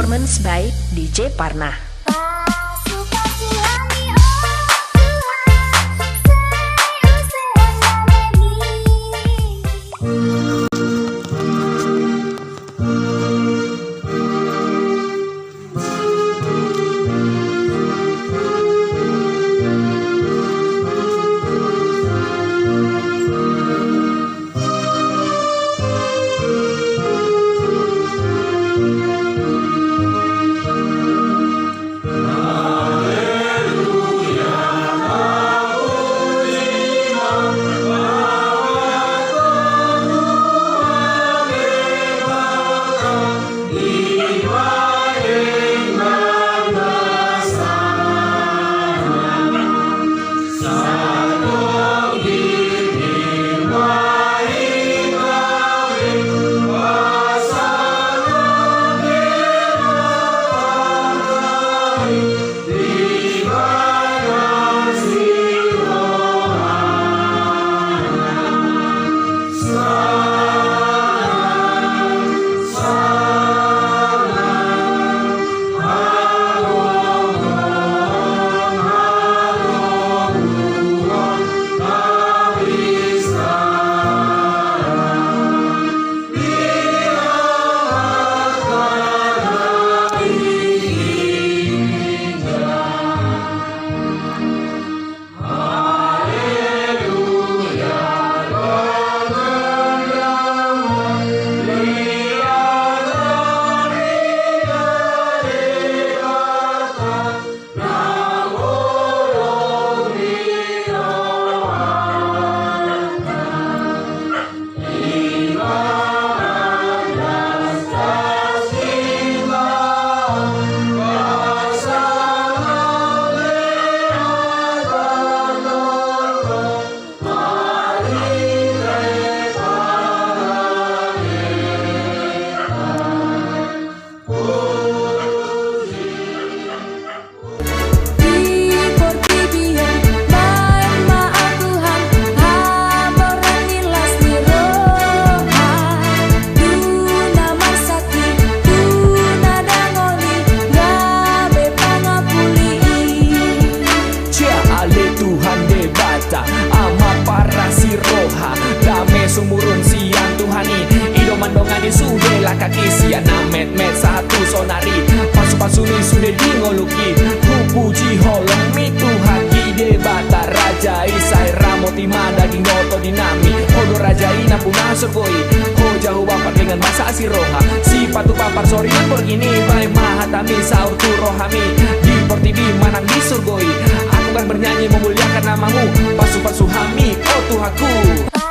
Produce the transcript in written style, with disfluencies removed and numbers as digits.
Performance by DJ Parna. Sumurun siang Tuhani Ido mandongani sude lah kaki sian namet met satu sonari pasu-pasu ni sude dingoluki puji holong mitu haki debata raja isai ramoti daging goto dinami hodo raja ina punah surgoi ho jauh bapak dengan masa asiroha si patu papar sorry begini baik mahatami saur tu rohami di portibi manang di surgoi aku kan bernyanyi memuliakan namamu pasu-pasu hami oh Tuhanku.